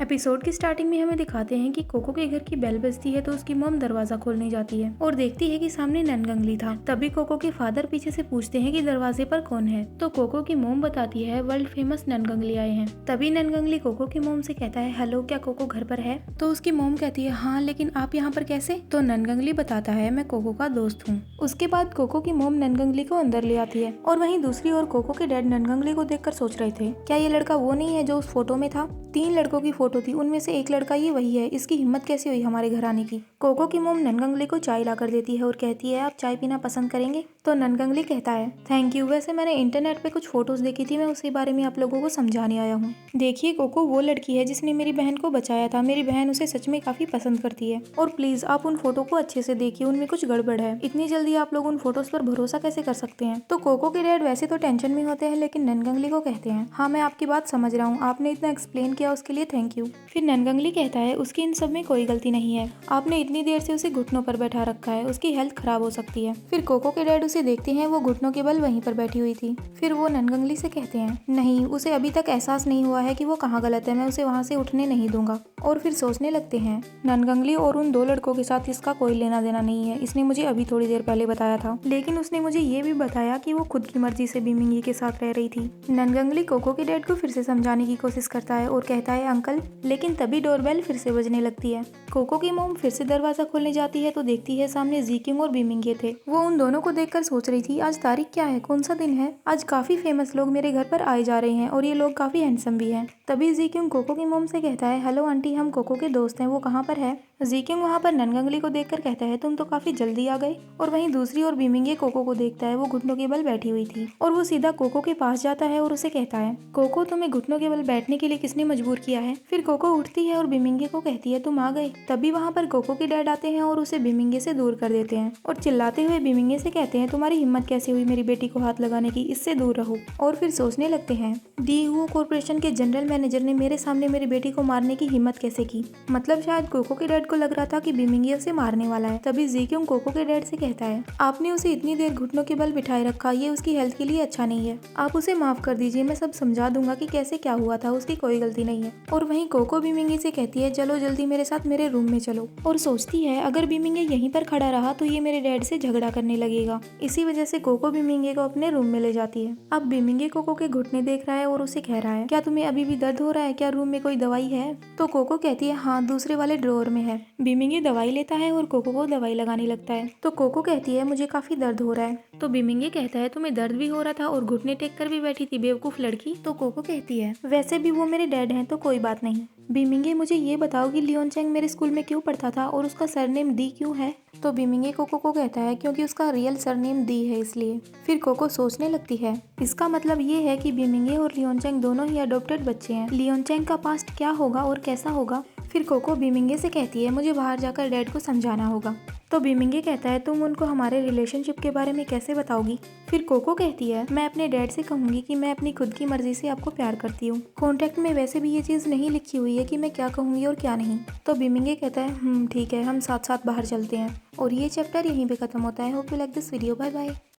Episode की starting में हमें दिखाते हैं कि कोको के घर की बेल बजती है तो उसकी मॉम दरवाजा खोलने जाती है और देखती है कि सामने ननगंगली था। तभी कोको के फादर पीछे से पूछते हैं कि दरवाजे पर कौन है, तो कोको की मॉम बताती है वर्ल्ड फेमस ननगंगली आए हैं। तभी ननगंगली कोको की मॉम से कहता है हेलो, क्या कोको घर पर है? तो उसकी मॉम कहती है हाँ, लेकिन आप यहाँ पर कैसे? तो ननगंगली बताता है मैं कोको का दोस्त हूँ। उसके बाद कोको की मॉम ननगंगली को अंदर ले आती है और वहीं दूसरी ओर कोको के डैड ननगंगली को देखकर सोच रहे थे क्या ये लड़का वो नहीं है जो उस फोटो में था? 3 लड़कों की फोटो थी, उनमें से एक लड़का ये वही है। इसकी हिम्मत कैसे हुई हमारे घर आने की? कोको की मोम ननगंगली को चाय ला कर देती है और कहती है आप चाय पीना पसंद करेंगे? तो ननगंगली कहता है थैंक यू, वैसे मैंने इंटरनेट पे कुछ फोटोज देखी थी, मैं उसी बारे में आप लोगों को समझाने आया हूँ। देखिए कोको वो लड़की है जिसने मेरी बहन को बचाया था, मेरी बहन उसे सच में काफी पसंद करती है और प्लीज आप उन फोटो को अच्छे से देखिए, उनमें कुछ गड़बड़ है। इतनी जल्दी आप लोग उन फोटोज पर भरोसा कैसे कर सकते हैं? तो कोको के डैड वैसे तो टेंशन में होते हैं लेकिन ननगंगली को कहते हैं हाँ मैं आपकी बात समझ रहा हूँ, आपने इतना एक्सप्लेन किया उसके लिए थैंक यू। फिर ननगंगली कहता है उसकी इन सब में कोई गलती नहीं है, आपने इतनी देर से उसे घुटनों पर बैठा रखा है, उसकी हेल्थ खराब हो सकती है। फिर कोको के डैड उसे देखते हैं, वो घुटनों के बल वहीं पर बैठी हुई थी। फिर वो ननगंगली से कहते हैं नहीं, उसे अभी तक एहसास नहीं हुआ है कि वो कहाँ गलत है, मैं उसे वहाँ से उठने नहीं दूंगा। और फिर सोचने लगते हैं ननगंगली और उन 2 लड़कों के साथ इसका कोई लेना देना नहीं है, इसने मुझे अभी थोड़ी देर पहले बताया था, लेकिन उसने मुझे ये भी बताया कि वो खुद की मर्जी से बीमिंगी के साथ रह रही थी। ननगंगली कोको के डैड को फिर से समझाने की कोशिश करता है और कहता है अंकल, लेकिन तभी डोरबेल फिर से बजने लगती है। कोको की मोम फिर से दरवाजा खोलने जाती है तो देखती है सामने जीक्यूंग और बीमिंगे थे। वो उन दोनों को देखकर सोच रही थी आज तारीख क्या है, कौन सा दिन है? आज काफी फेमस लोग मेरे घर पर आए जा रहे हैं और ये लोग काफी हैंडसम भी हैं। तभी जीक्यूंग कोको की मोम से कहता है हेलो आंटी, हम कोको के दोस्त हैं, वो कहाँ पर है? जीक्यूंग वहाँ पर ननगंगली को देखकर कहता है तुम तो काफी जल्दी आ गए। और वहीं दूसरी ओर बीमिंगे कोको को देखता है, वो घुटनों के बल बैठी हुई थी और वो सीधा कोको के पास जाता है और उसे कहता है कोको, तुम्हें घुटनों के बल बैठने के लिए किसने मजबूर किया है? फिर कोको उठती है और बीमिंगे को कहती है तुम आ गए। तभी वहाँ पर कोको के डैड आते हैं और उसे बीमिंगे से दूर कर देते हैं और चिल्लाते हुए बीमिंगे से कहते हैं तुम्हारी हिम्मत कैसे हुई मेरी बेटी को हाथ लगाने की, इससे दूर रहो। और फिर सोचने लगते हैं डीयू कॉर्पोरेशन के जनरल मैनेजर ने मेरे सामने मेरी बेटी को मारने की हिम्मत कैसे की? मतलब शायद कोको के डैड को लग रहा था कि बीमिंगे उसे मारने वाला है। तभी जीक्यूंग कोको के डैड से कहता है आपने उसे इतनी देर घुटनों के बल बिठाए रखा, ये उसकी हेल्थ के लिए अच्छा नहीं है, आप उसे माफ कर दीजिए, मैं सब समझा दूंगा कि कैसे क्या हुआ था, उसकी कोई गलती नहीं है। और वहीं कोको बीमिंगे से कहती है चलो जल्दी मेरे साथ मेरे रूम में चलो। और सोचती है अगर बीमिंगे यहीं पर खड़ा रहा तो ये मेरे डैड से झगड़ा करने लगेगा, इसी वजह से कोको बीमिंगे को अपने रूम में ले जाती है। अब बीमिंगे कोको के घुटने देख रहा है और उसे कह रहा है क्या तुम्हें अभी भी दर्द हो रहा है, क्या रूम में कोई दवाई है? तो कोको कहती है हाँ, दूसरे वाले ड्रॉअर में है। बीमिंगे दवाई लेता है और कोको को दवाई लगाने लगता है। तो कोको कहती है मुझे काफी दर्द हो रहा है। तो बीमिंगे कहता है तुम्हें दर्द भी हो रहा था और घुटने टेक कर भी बैठी थी बेवकूफ लड़की। तो कोको कहती है वैसे भी वो मेरे डैड हैं तो कोई बात नहीं। बीमिंगे मुझे ये बताओ कि लियोन चैंग मेरे स्कूल में क्यों पढ़ता था और उसका सरनेम दी क्यों है? तो बीमिंगे कोको को कहता है क्योंकि उसका रियल सरनेम दी है इसलिए। फिर कोको सोचने लगती है इसका मतलब ये है कि बीमिंगे और लियोन चैंग दोनों ही अडॉप्टेड बच्चे हैं। लियोन चैंग का पास्ट क्या होगा और कैसा होगा? फिर कोको बीमिंगे से कहती है मुझे बाहर जाकर डैड को समझाना होगा। तो बीमिंगे कहता है तुम उनको हमारे रिलेशनशिप के बारे में कैसे बताओगी? फिर कोको कहती है मैं अपने डैड से कहूंगी कि मैं अपनी खुद की मर्जी से आपको प्यार करती हूँ, कॉन्ट्रैक्ट में वैसे भी ये चीज नहीं लिखी हुई है कि मैं क्या कहूंगी और क्या नहीं। तो बीमिंगे कहता है ठीक है, हम साथ साथ बाहर चलते हैं। और ये चैप्टर यहीं पे खत्म होता है। Hope you like this video, bye bye.